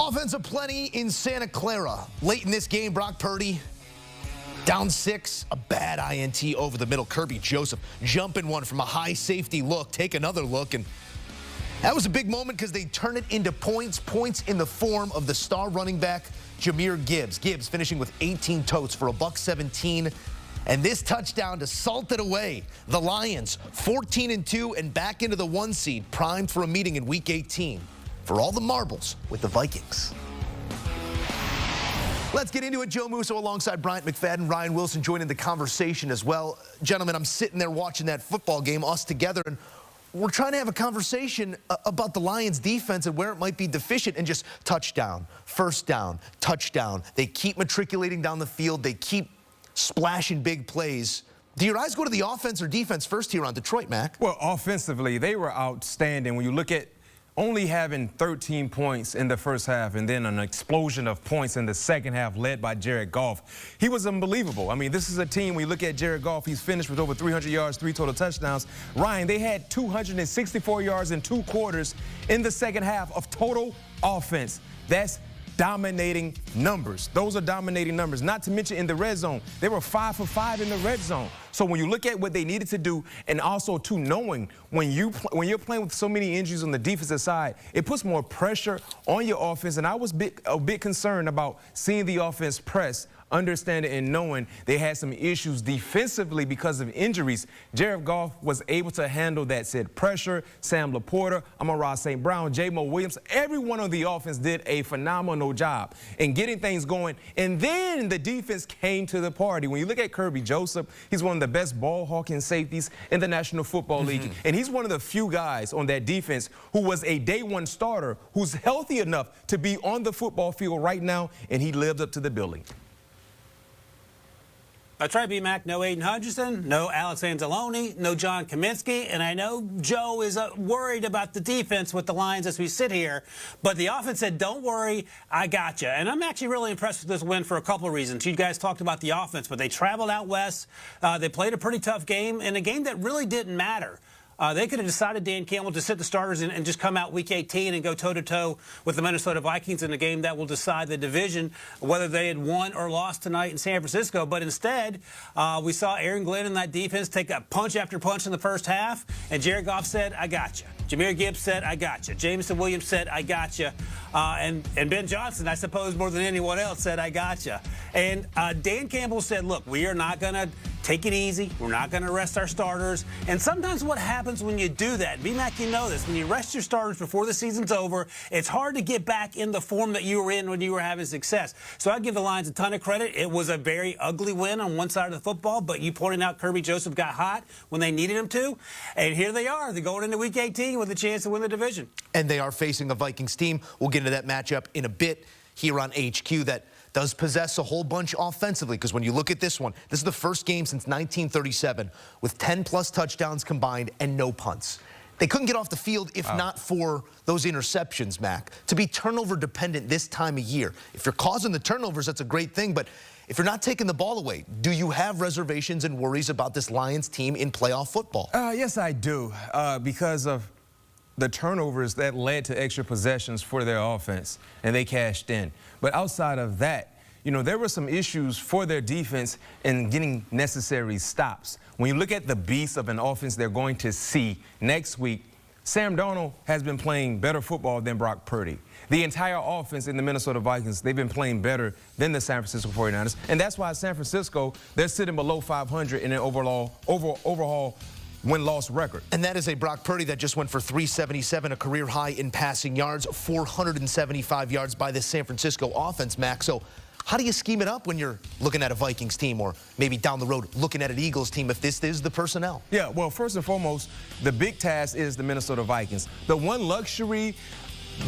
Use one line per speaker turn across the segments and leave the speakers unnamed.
Offense aplenty in Santa Clara. Late in this game, Brock Purdy down 6, a bad INT over the middle. Kirby Joseph jumping one from a high safety look, take another look, and that was a big moment because they turn it into points in the form of the star running back, Jahmyr Gibbs. Gibbs finishing with 18 totes for a $117. And this touchdown to salt it away. The Lions 14-2 and back into the 1 seed, primed for a meeting in Week 18 for all the marbles with the Vikings. Let's get into it. Joe Musso alongside Bryant, McFadden, Ryan Wilson joining the conversation as well. Gentlemen, I'm sitting there watching that football game, us together, and we're trying to have a conversation about the Lions defense and where it might be deficient, and just touchdown, first down, touchdown. They keep matriculating down the field. They keep splashing big plays. Do your eyes go to the offense or defense first here on Detroit, Mac?
Well, offensively, they were outstanding. When you look at only having 13 points in the first half and then an explosion of points in the second half led by Jared Goff, he was unbelievable. I mean, this is a team, when you look at Jared Goff, he's finished with over 300 yards, 3 total touchdowns. Ryan, they had 264 yards in 2 quarters in the second half of total offense. That's dominating numbers. Those are dominating numbers. Not to mention in the red zone, they were 5 for 5 in the red zone. So when you look at what they needed to do, and also too knowing when you're playing with so many injuries on the defensive side, it puts more pressure on your offense. And I was a bit concerned about seeing the offense press, understanding and knowing they had some issues defensively because of injuries. Jared Goff was able to handle that said pressure. Sam Laporta, Amon-Ra St. Brown, J-Mo Williams, everyone on the offense did a phenomenal job in getting things going. And then the defense came to the party. When you look at Kirby Joseph, he's one of the best ball-hawking safeties in the National Football League. And he's one of the few guys on that defense who was a day one starter, who's healthy enough to be on the football field right now, and he lived up to the billing.
That's right, B-Mac. No Aiden Hutchinson, no Alex Anzalone, no John Kaminsky. And I know Joe is worried about the defense with the Lions as we sit here. But the offense said, don't worry, I got you. And I'm actually really impressed with this win for a couple of reasons. You guys talked about the offense, but they traveled out west. They played a pretty tough game, and a game that really didn't matter. They could have decided, Dan Campbell, to sit the starters and just come out Week 18 and go toe-to-toe with the Minnesota Vikings in a game that will decide the division, whether they had won or lost tonight in San Francisco. But instead, we saw Aaron Glenn in that defense take a punch after punch in the first half, and Jared Goff said, I got you. Jahmyr Gibbs said, I got you. Jameson Williams said, I got you. And Ben Johnson, I suppose more than anyone else, said, I got you. And Dan Campbell said, look, we are not going to take it easy. We're not going to rest our starters. And sometimes what happens when you do that, B-Mac, you know this, when you rest your starters before the season's over, it's hard to get back in the form that you were in when you were having success. So I give the Lions a ton of credit. It was a very ugly win on one side of the football, but you pointed out Kirby Joseph got hot when they needed him to. And here they are. They're going into Week 18 with a chance to win the division. And they are facing a Vikings team. We'll get into that matchup in a bit here on HQ that does possess a whole bunch offensively, because when you look at this one, this is the first game since 1937 with 10-plus touchdowns combined and no punts. They couldn't get off the field if not for those interceptions, Mac. To be turnover dependent this time of year, if you're causing the turnovers, that's a great thing, but if you're not taking the ball away, do you have reservations and worries about this Lions team in playoff football?
Yes, I do, because of the turnovers that led to extra possessions for their offense, and they cashed in. But outside of that, you know, there were some issues for their defense in getting necessary stops. When you look at the beast of an offense they're going to see next week, Sam Darnold has been playing better football than Brock Purdy. The entire offense in the Minnesota Vikings, they've been playing better than the San Francisco 49ers. And that's why San Francisco, they're sitting below 500 in an overall win-loss record.
And that is a Brock Purdy that just went for 377, a career high in passing yards, 475 yards by the San Francisco offense, Mac. So how do you scheme it up when you're looking at a Vikings team, or maybe down the road looking at an Eagles team, if this is the personnel?
Yeah, well, first and foremost, the big task is the Minnesota Vikings. The one luxury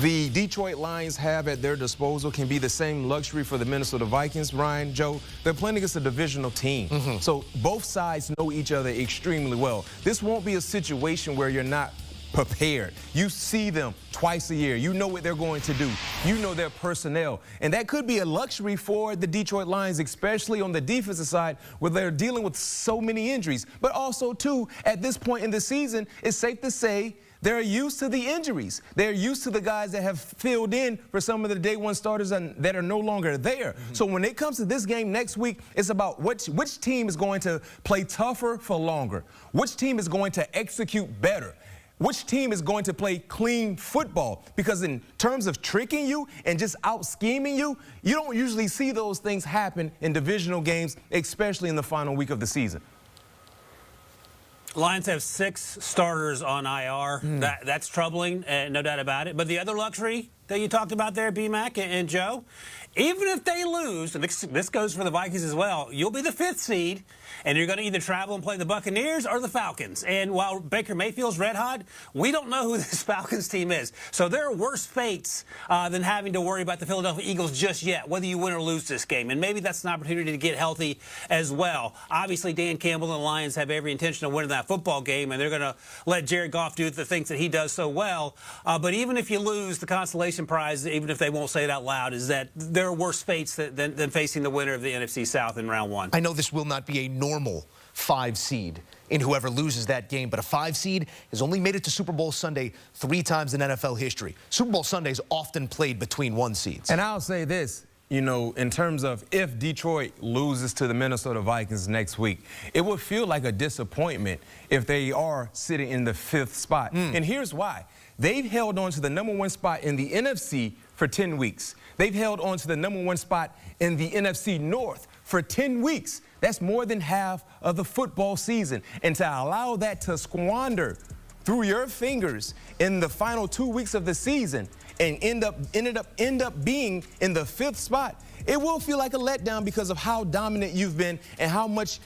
the Detroit Lions have at their disposal can be the same luxury for the Minnesota Vikings. Ryan, Joe, they're playing against a divisional team. So both sides know each other extremely well. This won't be a situation where you're not prepared. You see them twice a year. You know what they're going to do. You know their personnel. And that could be a luxury for the Detroit Lions, especially on the defensive side, where they're dealing with so many injuries. But also, too, at this point in the season, it's safe to say They're used to the injuries. They're used to the guys that have filled in for some of the day one starters that are no longer there. So when it comes to this game next week, it's about which team is going to play tougher for longer, which team is going to execute better, which team is going to play clean football. Because in terms of tricking you and just out-scheming you, you don't usually see those things happen in divisional games, especially in the final week of the season.
Lions have 6 starters on IR. That's troubling, no doubt about it. But the other luxury that you talked about there, B-Mac and Joe, even if they lose, and this goes for the Vikings as well, you'll be the 5th seed, and you're going to either travel and play the Buccaneers or the Falcons. And while Baker Mayfield's red hot, we don't know who this Falcons team is. So there are worse fates than having to worry about the Philadelphia Eagles just yet, whether you win or lose this game. And maybe that's an opportunity to get healthy as well. Obviously, Dan Campbell and the Lions have every intention of winning that football game, and they're going to let Jared Goff do the things that he does so well. But even if you lose, the consolation prize, even if they won't say it out loud, is that there are worse fates than facing the winner of the NFC South in round 1.
I know this will not be a normal 5 seed in whoever loses that game, but a 5 seed has only made it to Super Bowl Sunday 3 times in NFL history. Super Bowl Sunday is often played between 1 seeds.
And I'll say this, you know, in terms of if Detroit loses to the Minnesota Vikings next week, it would feel like a disappointment if they are sitting in the 5th spot. And here's why. They've held on to the #1 spot in the NFC for 10 weeks. They've held on to the #1 spot in the NFC North for 10 weeks. That's more than half of the football season. And to allow that to squander through your fingers in the final 2 weeks of the season and end up being in the 5th spot, it will feel like a letdown because of how dominant you've been and how much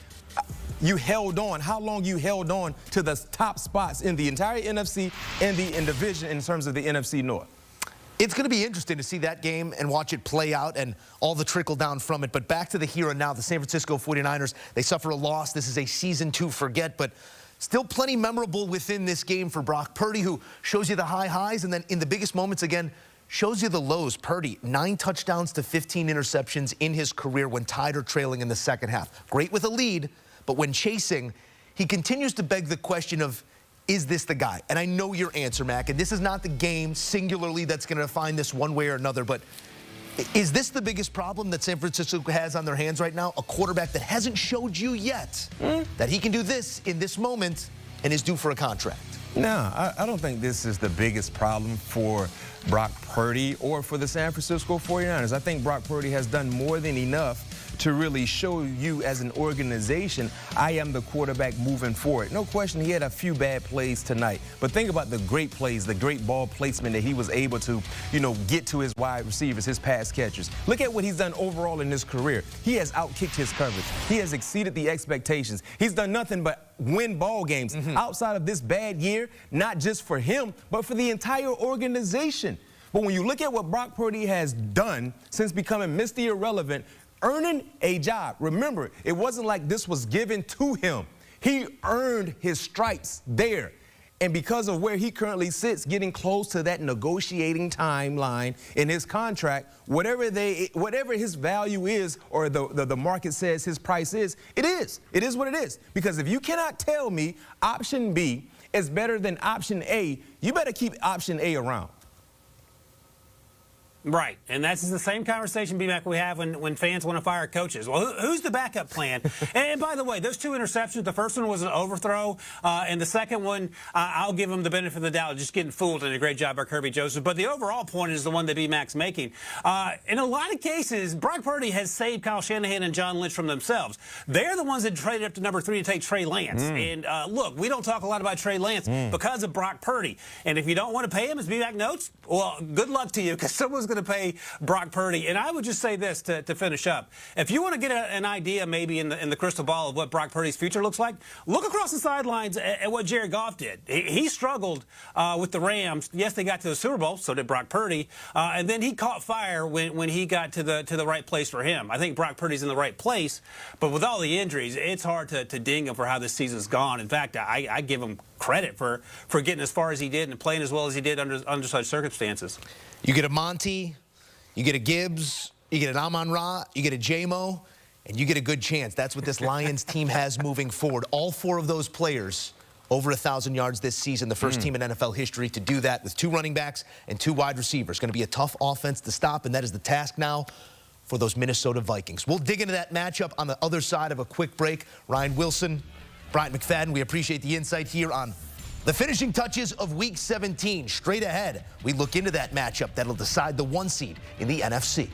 you held on, how long you held on to the top spots in the entire NFC and the division in terms of the NFC North.
It's going to be interesting to see that game and watch it play out and all the trickle down from it. But back to the here and now, the San Francisco 49ers, they suffer a loss. This is a season to forget, but still plenty memorable within this game for Brock Purdy, who shows you the high highs and then in the biggest moments again, shows you the lows. Purdy, 9 touchdowns to 15 interceptions in his career when tied or trailing in the second half. Great with a lead, but when chasing, he continues to beg the question of, is this the guy? And I know your answer, Mac, and this is not the game singularly that's going to define this one way or another, but is this the biggest problem that San Francisco has on their hands right now? A quarterback that hasn't showed you yet that he can do this in this moment and is due for a contract.
No, I don't think this is the biggest problem for Brock Purdy or for the San Francisco 49ers. I think Brock Purdy has done more than enough to really show you as an organization, I am the quarterback moving forward. No question, he had a few bad plays tonight. But think about the great plays, the great ball placement that he was able to, you know, get to his wide receivers, his pass catchers. Look at what he's done overall in his career. He has outkicked his coverage. He has exceeded the expectations. He's done nothing but win ball games outside of this bad year, not just for him, but for the entire organization. But when you look at what Brock Purdy has done since becoming Mr. Irrelevant, earning a job. Remember, it wasn't like this was given to him. He earned his stripes there. And because of where he currently sits, getting close to that negotiating timeline in his contract, whatever his value is or the market says his price is, it is. It is what it is. Because if you cannot tell me option B is better than option A, you better keep option A around.
Right, and that's the same conversation, B-Mac, we have when fans want to fire coaches. Well, who's the backup plan? And by the way, those 2 interceptions, the first one was an overthrow, and the second one, I'll give him the benefit of the doubt, just getting fooled, and a great job by Kirby Joseph. But the overall point is the one that B-Mac's making. In a lot of cases, Brock Purdy has saved Kyle Shanahan and John Lynch from themselves. They're the ones that traded up to number 3 to take Trey Lance. And look, we don't talk a lot about Trey Lance because of Brock Purdy. And if you don't want to pay him, as B-Mac notes, well, good luck to you, because someone's going to pay Brock Purdy. And I would just say this to finish up. If you want to get an idea maybe in the crystal ball of what Brock Purdy's future looks like, look across the sidelines at what Jared Goff did. He struggled with the Rams. Yes, they got to the Super Bowl, so did Brock Purdy. And then he caught fire when he got to the right place for him. I think Brock Purdy's in the right place, but with all the injuries, it's hard to ding him for how this season's gone. In fact, I give him credit for getting as far as he did and playing as well as he did under such circumstances.
You get a Monty, you get a Gibbs, you get an Amon-Ra, you get a J-Mo, and you get a good chance. That's what this Lions team has moving forward. All 4 of those players over 1,000 yards this season, the first team in NFL history to do that with 2 running backs and 2 wide receivers. Going to be a tough offense to stop, and that is the task now for those Minnesota Vikings. We'll dig into that matchup on the other side of a quick break. Ryan Wilson, Bryant McFadden, we appreciate the insight here on the finishing touches of Week 17. Straight ahead, we look into that matchup that'll decide the 1 seed in the NFC.